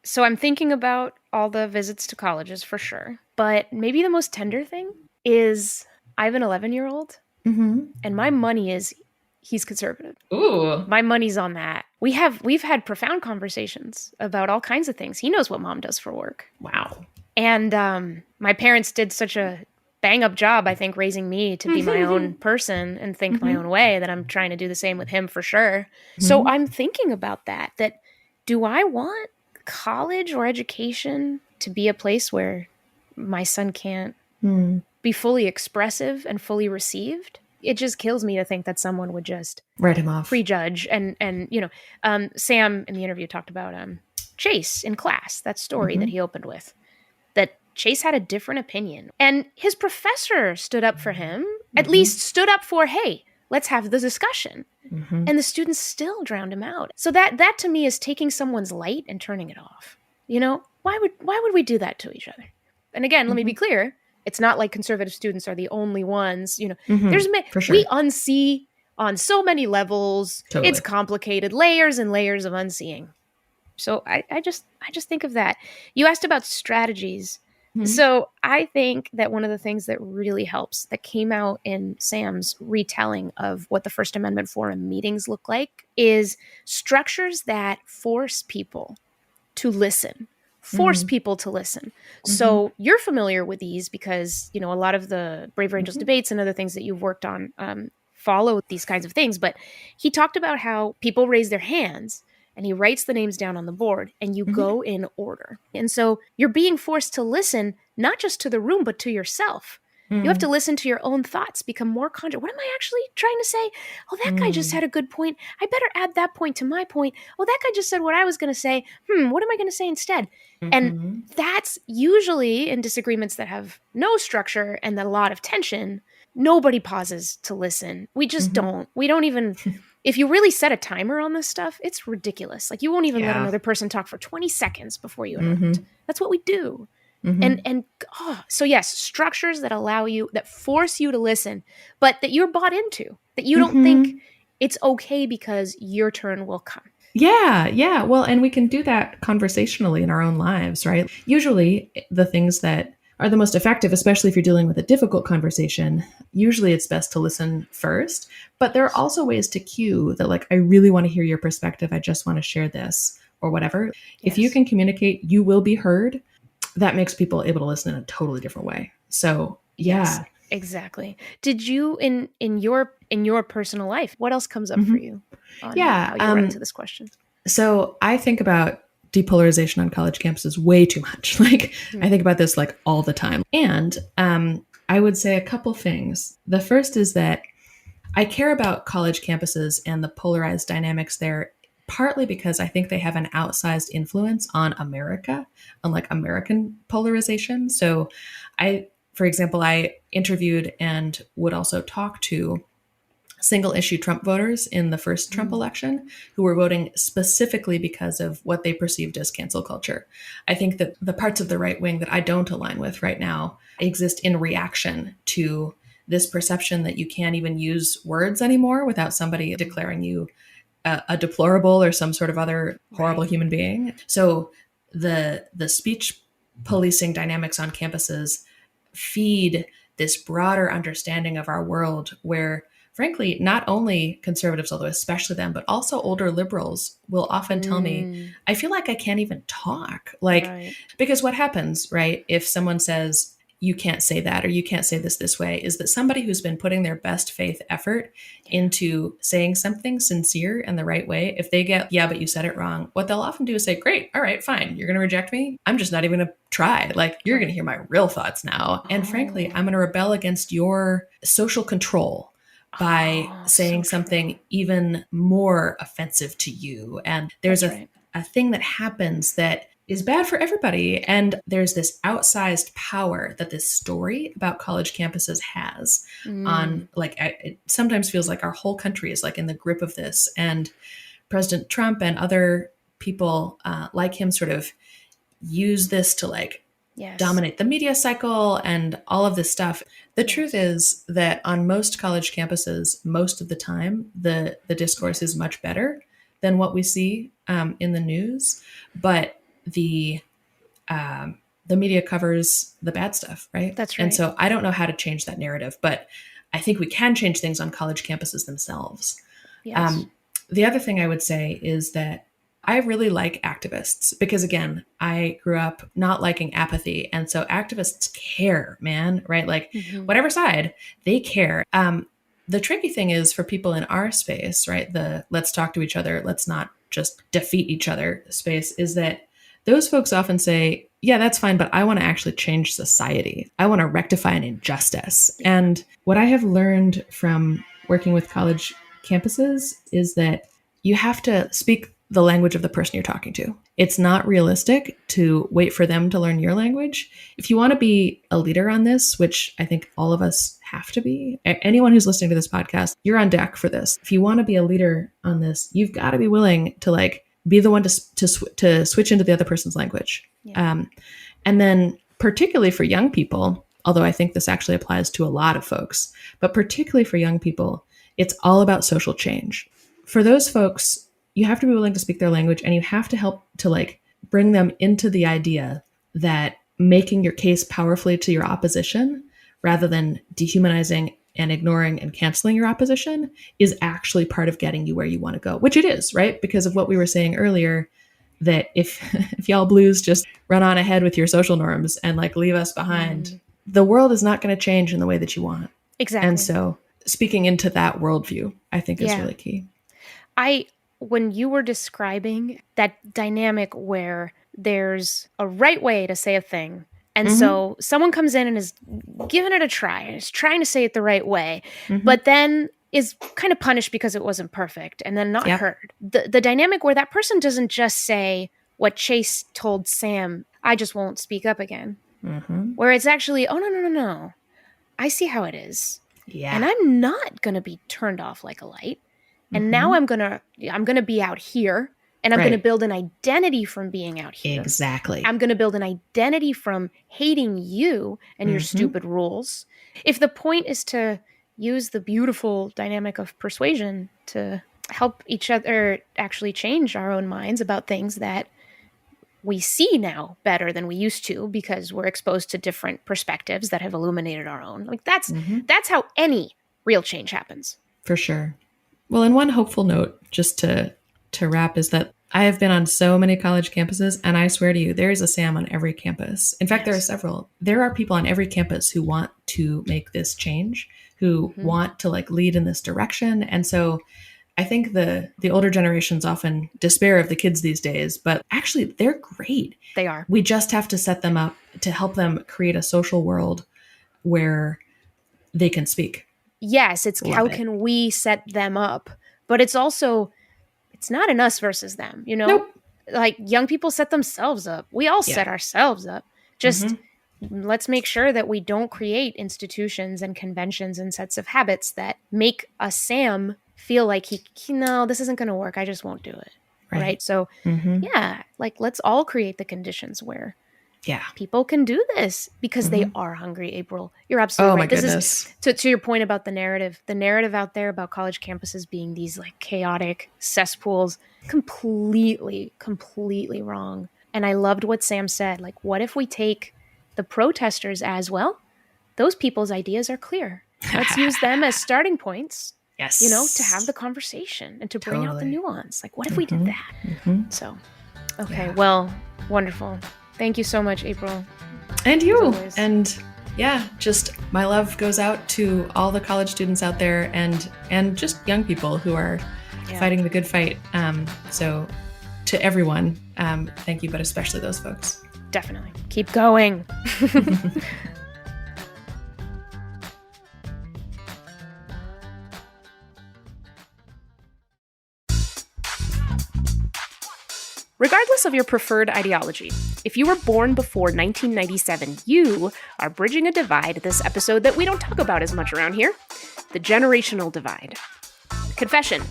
So I'm thinking about all the visits to colleges for sure. But maybe the most tender thing is I have an 11-year-old and my money is he's conservative. Ooh. My money's on that. We've had profound conversations about all kinds of things. He knows what mom does for work. Wow. And my parents did such a bang up job, I think, raising me to be my own person and think my own way that I'm trying to do the same with him for sure. So I'm thinking about that do I want college or education to be a place where my son can't be fully expressive and fully received? It just kills me to think that someone would just write him off, prejudge. And Sam in the interview talked about Chase in class, that story that he opened with, that Chase had a different opinion. And his professor stood up for him, at least stood up for, hey, let's have the discussion. And the students still drowned him out. So that to me is taking someone's light and turning it off. Why would we do that to each other? And again, let me be clear. It's not like conservative students are the only ones, there's for sure. We unsee on so many levels. Totally. It's complicated, layers and layers of unseeing. So I just think of that. You asked about strategies. So I think that one of the things that really helps that came out in Sam's retelling of what the First Amendment forum meetings look like is structures that force people to listen. So you're familiar with these because, a lot of the Brave Angels debates and other things that you've worked on follow these kinds of things. But he talked about how people raise their hands and he writes the names down on the board and you go in order. And so you're being forced to listen, not just to the room, but to yourself. You have to listen to your own thoughts, become more conscious. What am I actually trying to say? Oh, that guy just had a good point. I better add that point to my point. Oh, that guy just said what I was going to say. What am I going to say instead? And that's usually in disagreements that have no structure and a lot of tension. Nobody pauses to listen. We just don't. We don't even... If you really set a timer on this stuff, it's ridiculous. Like, you won't even let another person talk for 20 seconds before you interrupt. That's what we do. So yes, structures that allow you, that force you to listen, but that you're bought into, that you don't think it's okay because your turn will come. Yeah. Well, and we can do that conversationally in our own lives, right? Usually the things that are the most effective, especially if you're dealing with a difficult conversation, usually it's best to listen first. But there are also ways to cue that, like, I really want to hear your perspective. I just want to share this or whatever. Yes. If you can communicate, you will be heard. That makes people able to listen in a totally different way. So, yeah. Yes, exactly. Did you, in your personal life, what else comes up for you on how you run into this question? So I think about depolarization on college campuses way too much. Like, I think about this like all the time. And I would say a couple things. The first is that I care about college campuses and the polarized dynamics there, partly because I think they have an outsized influence on America, on like American polarization. So for example, I interviewed and would also talk to single issue Trump voters in the first Trump election who were voting specifically because of what they perceived as cancel culture. I think that the parts of the right wing that I don't align with right now exist in reaction to this perception that you can't even use words anymore without somebody declaring you a deplorable or some sort of other horrible human being. So the speech policing dynamics on campuses feed this broader understanding of our world where, frankly, not only conservatives, although especially them, but also older liberals will often tell me, I feel like I can't even talk. Like, because what happens, right, if someone says, you can't say that, or you can't say this way, is that somebody who's been putting their best faith effort into saying something sincere and the right way, if they get, yeah, but you said it wrong, what they'll often do is say, great, all right, fine, you're going to reject me? I'm just not even going to try. Like, you're going to hear my real thoughts now. And frankly, I'm going to rebel against your social control by saying something even more offensive to you. And there's a thing that happens that is bad for everybody. And there's this outsized power that this story about college campuses has on, like, it sometimes feels like our whole country is like in the grip of this. And President Trump and other people like him sort of use this to like dominate the media cycle and all of this stuff. The truth is that on most college campuses, most of the time, the discourse is much better than what we see in the news. But the media covers the bad stuff, right? That's right. And so I don't know how to change that narrative, but I think we can change things on college campuses themselves. Yes. The other thing I would say is that I really like activists because, again, I grew up not liking apathy. And so activists care, man, right? Like whatever side, they care. The tricky thing is for people in our space, right? The let's talk to each other, let's not just defeat each other space, is that those folks often say, yeah, that's fine, but I want to actually change society. I want to rectify an injustice. And what I have learned from working with college campuses is that you have to speak the language of the person you're talking to. It's not realistic to wait for them to learn your language. If you want to be a leader on this, which I think all of us have to be, anyone who's listening to this podcast, you're on deck for this. If you want to be a leader on this, you've got to be willing to like be the one to switch into the other person's language. Yeah. And then particularly for young people, although I think this actually applies to a lot of folks, but particularly for young people, it's all about social change. For those folks, you have to be willing to speak their language and you have to help to like bring them into the idea that making your case powerfully to your opposition rather than dehumanizing and ignoring and canceling your opposition is actually part of getting you where you want to go, which it is, right? Because of what we were saying earlier, that if y'all blues just run on ahead with your social norms and like leave us behind, the world is not going to change in the way that you want. Exactly. And so speaking into that worldview, I think is really key. When you were describing that dynamic where there's a right way to say a thing And so someone comes in and is giving it a try and is trying to say it the right way, but then is kind of punished because it wasn't perfect and then not heard. The dynamic where that person doesn't just say what Chase told Sam, I just won't speak up again. Where it's actually, oh, no. I see how it is. Yeah. And I'm not going to be turned off like a light. And now I'm going to be out here, and I'm going to build an identity from being out here. Exactly. I'm going to build an identity from hating you and your stupid rules. If the point is to use the beautiful dynamic of persuasion to help each other actually change our own minds about things that we see now better than we used to because we're exposed to different perspectives that have illuminated our own. Like that's how any real change happens. For sure. Well, and one hopeful note, just to wrap, is that I have been on so many college campuses, and I swear to you, there is a Sam on every campus. In fact, there are several. There are people on every campus who want to make this change, who want to like lead in this direction. And so I think the older generations often despair of the kids these days, but actually they're great. They are. We just have to set them up to help them create a social world where they can speak. Yes, it's how can we set them up? But it's also, it's not an us versus them, you know? Nope. Like young people set themselves up. We all set ourselves up. Just let's make sure that we don't create institutions and conventions and sets of habits that make a Sam feel like no, this isn't going to work. I just won't do it. Right? So like let's all create the conditions where people can do this because they are hungry, April. You're absolutely right. My goodness. Is to your point about the narrative out there about college campuses being these like chaotic cesspools, completely wrong. And I loved what Sam said. Like, what if we take the protesters as well? Those people's ideas are clear. Let's use them as starting points. Yes. You know, to have the conversation and to bring out the nuance. Like, what if we did that? So, okay, well, wonderful. Thank you so much, April. And you. And just my love goes out to all the college students out there and just young people who are fighting the good fight. So to everyone, thank you, but especially those folks. Definitely. Keep going. Regardless of your preferred ideology, if you were born before 1997, you are bridging a divide this episode that we don't talk about as much around here, the generational divide. Confession,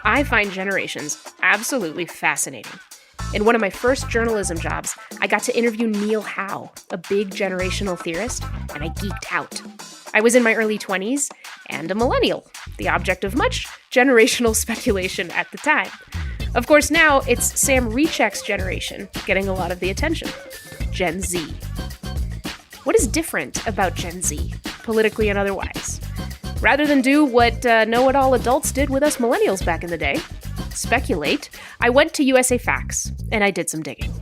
I find generations absolutely fascinating. In one of my first journalism jobs, I got to interview Neil Howe, a big generational theorist, and I geeked out. I was in my early 20s and a millennial, the object of much generational speculation at the time. Of course, now it's Sam Rechek's generation getting a lot of the attention. Gen Z. What is different about Gen Z, politically and otherwise? Rather than do what know-it-all adults did with us millennials back in the day, speculate, I went to USA Facts and I did some digging.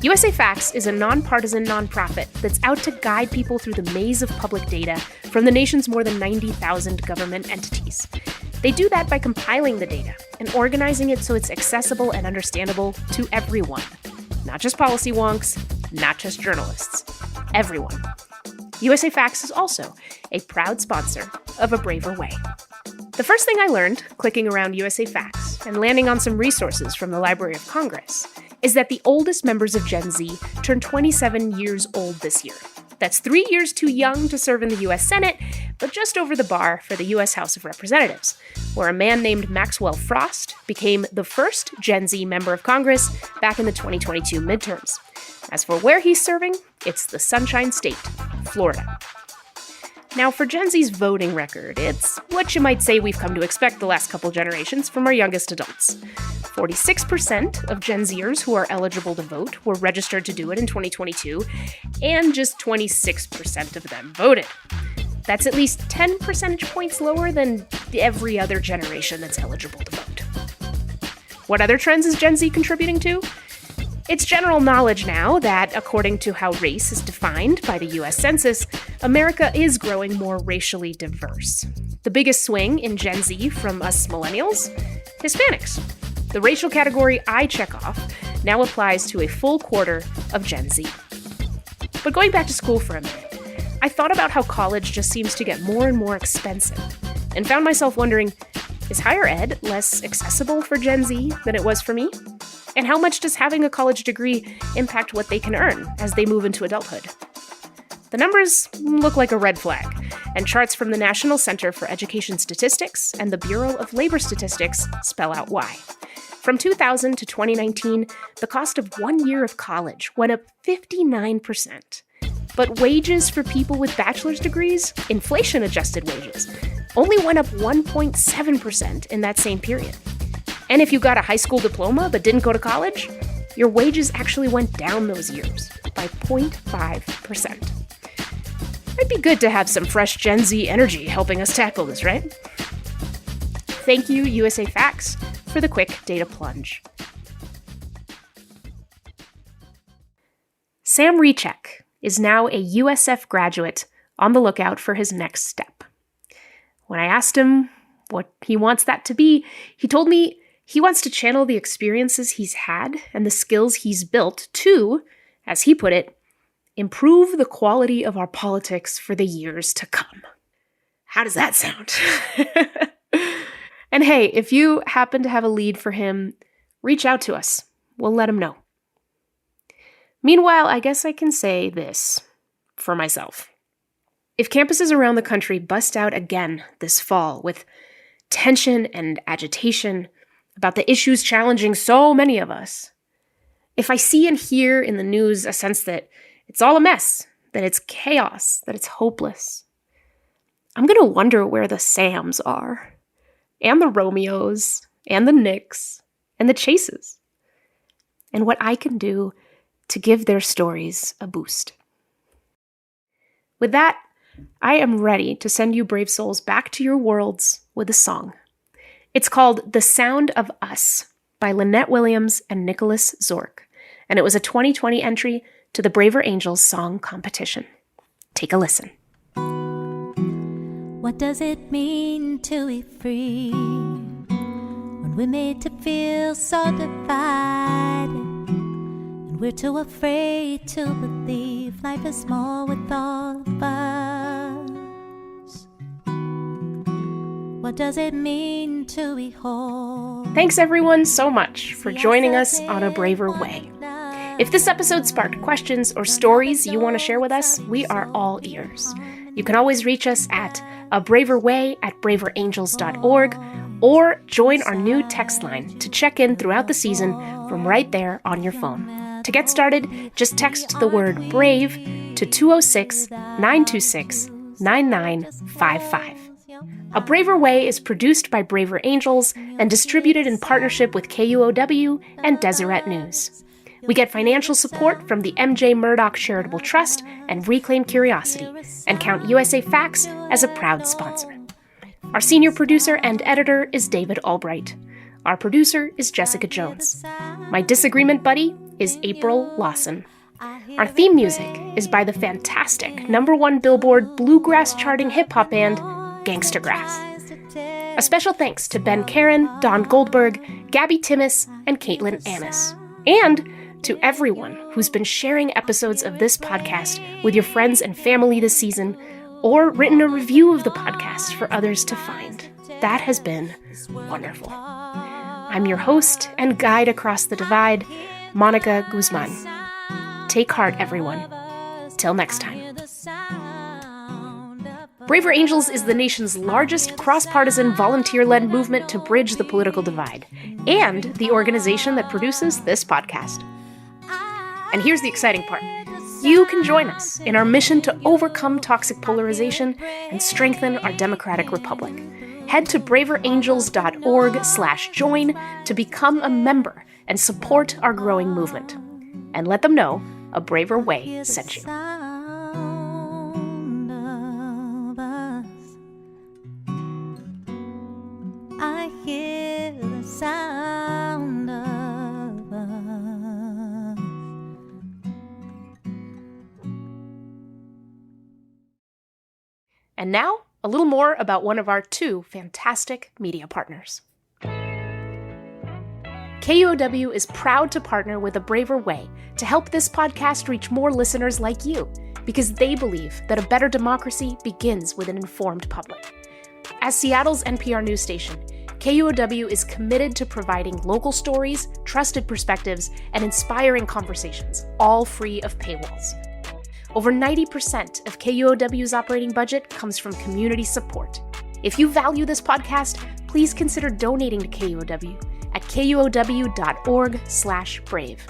USA Facts is a nonpartisan nonprofit that's out to guide people through the maze of public data from the nation's more than 90,000 government entities. They do that by compiling the data and organizing it so it's accessible and understandable to everyone. Not just policy wonks, not just journalists. Everyone. USA Facts is also a proud sponsor of A Braver Way. The first thing I learned, clicking around USA Facts and landing on some resources from the Library of Congress, is that the oldest members of Gen Z turned 27 years old this year. That's 3 years too young to serve in the U.S. Senate, but just over the bar for the U.S. House of Representatives, where a man named Maxwell Frost became the first Gen Z member of Congress back in the 2022 midterms. As for where he's serving, it's the Sunshine State, Florida. Now, for Gen Z's voting record, it's what you might say we've come to expect the last couple generations from our youngest adults. 46% of Gen Zers who are eligible to vote were registered to do it in 2022, and just 26% of them voted. That's at least 10 percentage points lower than every other generation that's eligible to vote. What other trends is Gen Z contributing to? It's general knowledge now that, according to how race is defined by the U.S. Census, America is growing more racially diverse. The biggest swing in Gen Z from us millennials? Hispanics. The racial category I check off now applies to a full quarter of Gen Z. But going back to school for a minute, I thought about how college just seems to get more and more expensive, and found myself wondering, is higher ed less accessible for Gen Z than it was for me? And how much does having a college degree impact what they can earn as they move into adulthood? The numbers look like a red flag, and charts from the National Center for Education Statistics and the Bureau of Labor Statistics spell out why. From 2000 to 2019, the cost of 1 year of college went up 59%. But wages for people with bachelor's degrees, inflation-adjusted wages, only went up 1.7% in that same period. And if you got a high school diploma but didn't go to college, your wages actually went down those years by 0.5%. It'd be good to have some fresh Gen Z energy helping us tackle this, right? Thank you, USA Facts, for the quick data plunge. Sam Rechek is now a USF graduate on the lookout for his next step. When I asked him what he wants that to be, he told me he wants to channel the experiences he's had and the skills he's built to, as he put it, improve the quality of our politics for the years to come. How does that sound? And hey, if you happen to have a lead for him, reach out to us. We'll let him know. Meanwhile, I guess I can say this for myself. If campuses around the country bust out again this fall with tension and agitation about the issues challenging so many of us, if I see and hear in the news a sense that it's all a mess, that it's chaos, that it's hopeless, I'm going to wonder where the Sams are, and the Romeos, and the Nicks, and the Chases, and what I can do to give their stories a boost. With that, I am ready to send you brave souls back to your worlds with a song. It's called The Sound of Us by Lynette Williams and Nicholas Zork, and it was a 2020 entry to the Braver Angels Song Competition. Take a listen. What does it mean to be free when we're made to feel so divided and we're too afraid to believe life is more with all of us? What does it mean to be whole? Thanks everyone so much for joining us on A Braver Way. If this episode sparked questions or stories you want to share with us, we are all ears. You can always reach us at abraverway@braverangels.org or join our new text line to check in throughout the season from right there on your phone. To get started, just text the word BRAVE to 206-926-9955. A Braver Way is produced by Braver Angels and distributed in partnership with KUOW and Deseret News. We get financial support from the MJ Murdoch Charitable Trust and Reclaim Curiosity, and count USA Facts as a proud sponsor. Our senior producer and editor is David Albright. Our producer is Jessica Jones. My disagreement buddy is April Lawson. Our theme music is by the fantastic #1 Billboard bluegrass charting hip-hop band, Gangsta Grass. A special thanks to Ben Karen, Don Goldberg, Gabby Timmis, and Caitlin Annis. And to everyone who's been sharing episodes of this podcast with your friends and family this season, or written a review of the podcast for others to find. That has been wonderful. I'm your host and guide across the divide, Monica Guzman. Take heart, everyone. Till next time. Braver Angels is the nation's largest cross-partisan volunteer-led movement to bridge the political divide, and the organization that produces this podcast. And here's the exciting part. You can join us in our mission to overcome toxic polarization and strengthen our democratic republic. Head to braverangels.org/join to become a member and support our growing movement. And let them know A Braver Way sent you. I hear the sound of us. And now, a little more about one of our two fantastic media partners. KUOW is proud to partner with A Braver Way to help this podcast reach more listeners like you, because they believe that a better democracy begins with an informed public. As Seattle's NPR news station, KUOW is committed to providing local stories, trusted perspectives, and inspiring conversations, all free of paywalls. Over 90% of KUOW's operating budget comes from community support. If you value this podcast, please consider donating to KUOW at kuow.org/brave.